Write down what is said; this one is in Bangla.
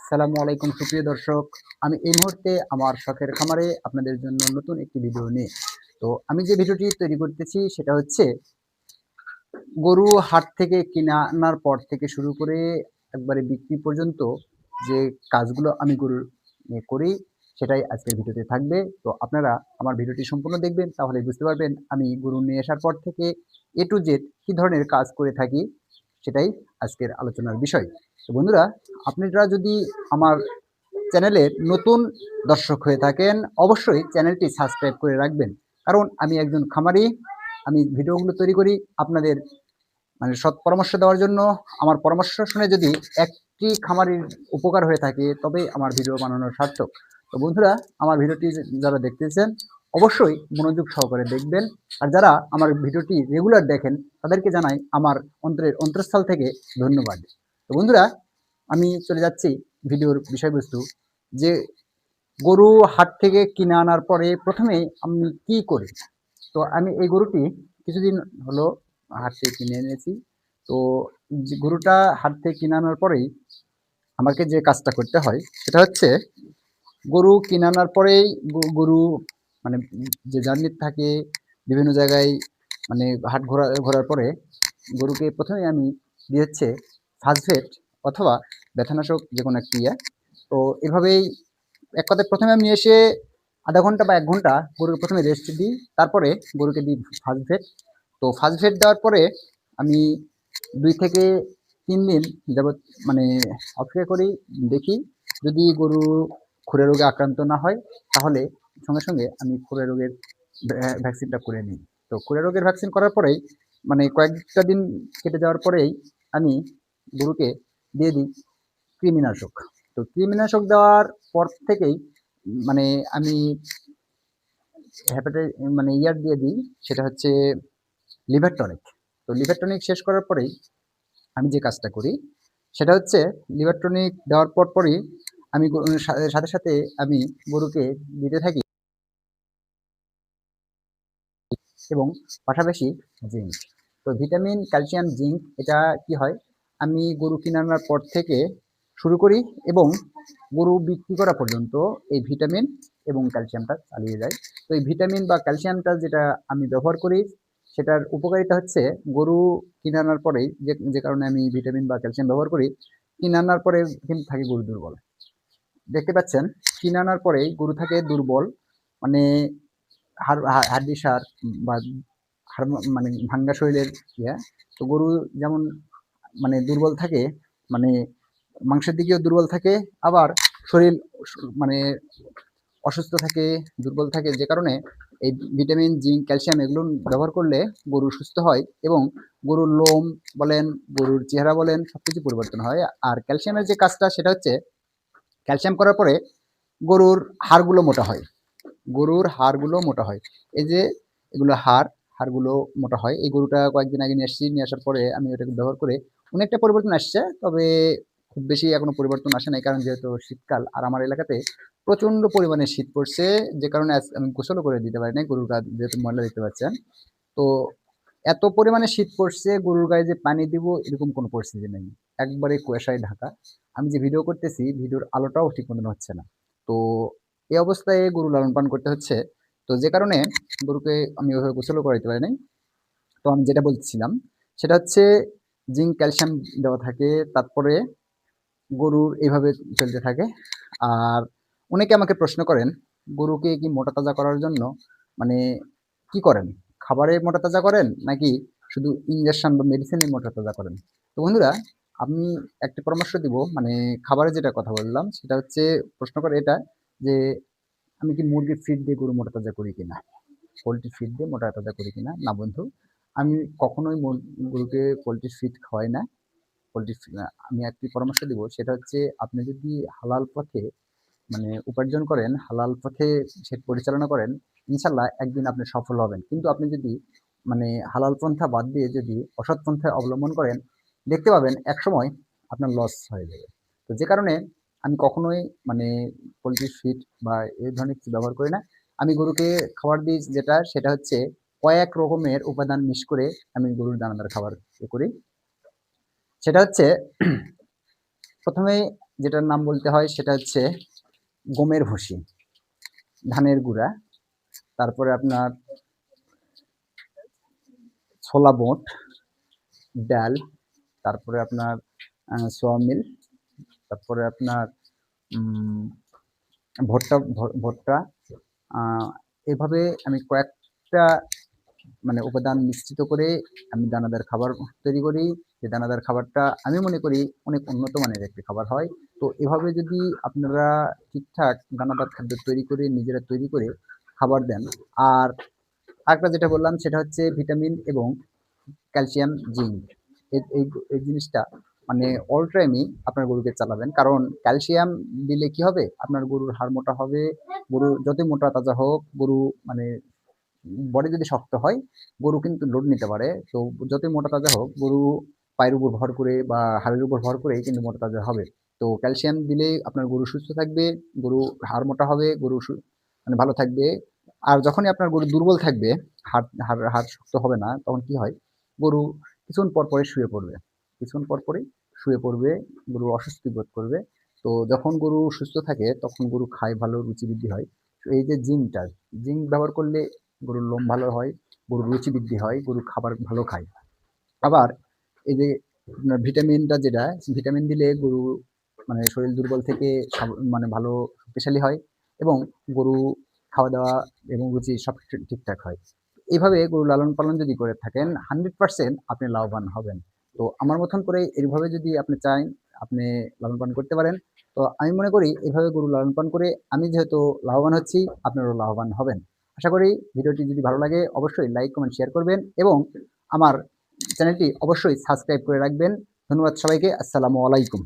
আসসালামু আলাইকুম সুপ্রিয় দর্শক। আমি এই মুহূর্তে আমার শখের খামারে আপনাদের জন্য নতুন একটি ভিডিও নিয়ে তো আমি যে ভিডিওটি তৈরি করতেছি সেটা হচ্ছে গরু হাট থেকে কিনে আনার পর থেকে শুরু করে একবারে বিক্রি পর্যন্ত যে কাজগুলো আমি গরুর করি সেটাই আজকের ভিডিওতে থাকবে। তো আপনারা আমার ভিডিওটি সম্পূর্ণ দেখবেন, তাহলে বুঝতে পারবেন আমি গরু নিয়ে আসার পর থেকে এ টু জেড কী ধরনের কাজ করে থাকি, সেটাই আজকের আলোচনার বিষয়। তো বন্ধুরা, আপনারা যদি আমার চ্যানেলের নতুন দর্শক হয়ে থাকেন, অবশ্যই চ্যানেলটি সাবস্ক্রাইব করে রাখবেন। কারণ আমি একজন খামারি, আমি ভিডিওগুলো তৈরি করি আপনাদের সৎ পরামর্শ দেওয়ার জন্য। আমার পরামর্শ শুনে যদি একটি খামারির উপকার হয়ে থাকে তবে আমার ভিডিও বানানোর সার্থক। তো বন্ধুরা, আমার ভিডিওটি যারা দেখতেছেন অবশ্যই মনোযোগ সহকারে দেখবেন। আর যারা আমার ভিডিওটি রেগুলার দেখেন তাদেরকে জানাই আমার অন্তরের অন্তঃস্থল থেকে ধন্যবাদ। তো বন্ধুরা, আমি চলে যাচ্ছি ভিডিওর বিষয়বস্তু। যে গরু হাট থেকে কিনে আনার পরে প্রথমে আমি কি করি। তো আমি এই গরুটি কিছুদিন হলো হাট থেকে কিনে এনেছি। তো যে গরুটা হাট থেকে কিনে আনার পরেই আমাকে যে কাজটা করতে হয় সেটা হচ্ছে গরু কিনে আনার পরেই গরু মানে যে জার্নি থাকে বিভিন্ন জায়গায়, হাট ঘোরার পরে গরুকে প্রথমে আমি দিয়ে হচ্ছে ফার্স্ট অথবা ব্যথানাশক যে কোনো একটি তো এভাবেই এক কথায় প্রথমে আমি এসে আধা ঘন্টা বা ১ ঘন্টা গরুকে প্রথমে রেস্ট দিই। তারপরে গরুকে দিই ফার্স্ট ভেট। তো ফার্স্ট ভেট দেওয়ার পরে আমি ২ থেকে ৩ দিন যাবৎ মানে অপেক্ষা করি, দেখি যদি গরু খুরে রোগে আক্রান্ত না হয় তাহলে সঙ্গে, সঙ্গে আমি খুরে রোগের ভ্যাকসিনটা করে নিই। তো খুরে রোগের ভ্যাকসিন করার পরেই কয়েকটা দিন কেটে যাওয়ার পরেই আমি গরুকে দিয়ে দিই কৃমিনাশক। তো কৃমিনাশক দেওয়ার পর থেকেই মানে আমি ইয়ার দিয়ে দিই, সেটা হচ্ছে লিভার টনিক। তো লিভার টনিক শেষ করার পরেই আমি যে কাজটা করি সেটা হচ্ছে লিভার টনিক দেওয়ার পরই আমি সাথে, সাথে আমি গরুকে দিতে থাকি এবং পাশাপাশি জিঙ্ক। তো ভিটামিন, ক্যালসিয়াম, জিঙ্ক এটা কি হয়, আমি গরু কিনে আনার পর থেকে শুরু করি এবং গরু বিক্রি করা পর্যন্ত এই ভিটামিন এবং ক্যালসিয়ামটা চালিয়ে যায়। তো এই ভিটামিন বা ক্যালসিয়ামটা যেটা আমি ব্যবহার করি সেটার উপকারিতা হচ্ছে গরু কিনে আনার পরেই যে কারণে আমি ভিটামিন বা ক্যালসিয়াম ব্যবহার করি, কিনে আনার পরে কিন্তু থাকে গরু দুর্বল। দেখতে পাচ্ছেন, কিনে আনার পরেই গরু থাকে দুর্বল, মানে হাড্ডিসার বা হাড় ভাঙ্গা শরীরের ইয়ে। তো গরু যেমন দুর্বল থাকে, মানে মাংসের দিকেও দুর্বল থাকে, আবার শরীর মানে অসুস্থ থাকে, দুর্বল থাকে, যে কারণে এই ভিটামিন, জিঙ্ক, ক্যালসিয়াম এগুলো ব্যবহার করলে গরু সুস্থ হয় এবং গরুর লোম বলেন, গরুর চেহারা বলেন, সবকিছু পরিবর্তন হয়। আর ক্যালসিয়ামের যে কাজটা সেটা হচ্ছে ক্যালসিয়াম করার পরে গরুর হাড়গুলো মোটা হয়, গরুর হাড়গুলো মোটা হয়। এই যে এগুলো হাড়গুলো মোটা হয়। এই গরুটা কয়েকদিন আগে নিয়ে আসছি, নিয়ে আসার পরে আমি ওটাকে ব্যবহার করে অনেকটা পরিবর্তন আসছে, তবে খুব বেশি এখনো পরিবর্তন আসে নাই, কারণ যেহেতু শীতকাল আর আমার এলাকাতে প্রচন্ড পরিমাণে শীত পড়ছে, যে কারণে আমি গোসলও করে দিতে পারি নাই গরুর গা, যেহেতু ময়লা দেখতে পাচ্ছেন। তো এত পরিমাণে শীত পড়ছে, গরুর গায়ে যে পানি দিব এরকম কোনো পরিস্থিতি নেই, একবারে কুয়াশায় ঢাকা। আমি যে ভিডিও করতেছি ভিডিওর আলোটাও ঠিক মতন হচ্ছে না। তো এই অবস্থায় গরু লালন পালন করতে হচ্ছে। তো যে কারণে গরুকে আমি ওইভাবে গোসলও করাইতে পারি নাই। তো আমি যেটা বলছিলাম সেটা হচ্ছে জিঙ্ক, ক্যালসিয়াম দেওয়া থাকে, তারপরে গরুর এইভাবে চলতে থাকে। আর অনেকে আমাকে প্রশ্ন করেন, গরুকে কি মোটা তাজা করার জন্য মানে কি করেন, খাবারে মোটা তাজা করেন নাকি শুধু ইঞ্জেকশন বা মেডিসিনে মোটা তাজা করেন। তো বন্ধুরা, আমি একটা পরামর্শ দিব, খাবারে যেটা কথা বললাম সেটা হচ্ছে, প্রশ্ন করে এটা যে আমি কি মুরগির ফিড দিয়ে গরু মোটা তাজা করি কিনা, পোলট্রি ফিড দিয়ে মোটা তাজা করি কিনা। না বন্ধু, আমি কখনোই গরুকে পোলট্রি ফিড খাওয়াই না। আমি একটি পরামর্শ দিব, সেটা হচ্ছে আপনি যদি হালাল পথে উপার্জন করেন, হালাল পথে সে পরিচালনা করেন, ইনশাল্লাহ একদিন আপনি সফল হবেন। কিন্তু আপনি যদি হালাল পন্থা বাদ দিয়ে যদি অসৎ পন্থায় অবলম্বন করেন, দেখতে পাবেন একসময় আপনার লস হয়ে যাবে। তো যে কারণে আমি কখনোই পোলট্রি ফিড বা এই ধরনের কিছু ব্যবহার করি না। আমি গরুকে খাবার দিই যেটা, সেটা হচ্ছে কয়েক রকমের উপাদান মিশ করে আমি গরুর দানাদার খাবার করি। সেটা হচ্ছে প্রথমে যেটার নাম বলতে হয় সেটা হচ্ছে গমের ভুসি, ধানের গুঁড়া, তারপরে আপনার ছোলা বুট, ডাল, তারপরে আপনার সোয়াবিন, তারপরে আপনার উম, ভুট্টা। এভাবে আমি কয়েকটা মানে উপাদান মিশ্রিত করে আমি দানাদার খাবার তৈরি করি। যে দানাদার খাবারটা আমি মনে করি অনেক উন্নত মানের একটি খাবার হয়। তো এভাবে যদি আপনারা ঠিকঠাক দানাদার খাদ্য তৈরি করে নিজেরা তৈরি করে খাবার দেন। আর আরেকটা যেটা বললাম সেটা হচ্ছে ভিটামিন এবং ক্যালসিয়াম, জিঙ্ক। এই এই এই জিনিসটা মানে অল টাইমই আপনার গরুকে চালাবেন। কারণ ক্যালসিয়াম দিলে কি হবে? আপনার গরুর হাড় মোটা হবে। গরু যতই মোটা তাজা হোক, গরু মানে বডি যদি শক্ত হয়, গরু কিন্তু লোড নিতে পারে। তো যতই মোটা তাজা হোক, গরু পায়ের উপর ভর করে বা হাড়ের উপর ভর করেই কিন্তু মোটা তাজা হবে। তো ক্যালসিয়াম দিলে আপনার গরু সুস্থ থাকবে, গরু হাড় মোটা হবে, গরু মানে ভালো থাকবে। আর যখনই আপনার গরু দুর্বল থাকবে, হাড় শক্ত হবে না, তখন কি হয়? গরু কিছুক্ষণ পর পরে শুয়ে পড়বে। কিছুক্ষণ পর পরেই শুয়ে পড়বে, গরু অস্বস্তি বোধ করবে। তো যখন গরু সুস্থ থাকে তখন গরু খায় ভালো, রুচি বৃদ্ধি হয়। তো এই যে জিঙ্ক ব্যবহার করলে গরুর লোম ভালো হয়, গরুর রুচি বৃদ্ধি হয়, গরু খাবার ভালো খায়। আবার এই যে আপনার ভিটামিনটা যেটা, ভিটামিন দিলে গরু মানে শরীর দুর্বল থেকে মানে ভালো শক্তিশালী হয় এবং গরু খাওয়া দাওয়া এবং রুচি সব ঠিকঠাক হয়। এইভাবে গরু লালন পালন যদি করে থাকেন, 100% আপনি লাভবান হবেন। তো আমার মতন করে এইভাবে যদি আপনি চান, আপনি লালন পালন করতে পারেন। তো আমি মনে করি এইভাবে গরু লালন পালন করে আমি যেহেতু লাভবান হচ্ছি, আপনারাও লাভবান হবেন। আশা করি ভিডিওটি যদি ভালো লাগে অবশ্যই লাইক, কমেন্ট, শেয়ার করবেন এবং আমার চ্যানেলটি অবশ্যই সাবস্ক্রাইব করে রাখবেন। ধন্যবাদ সবাইকে। আসসালামু আলাইকুম।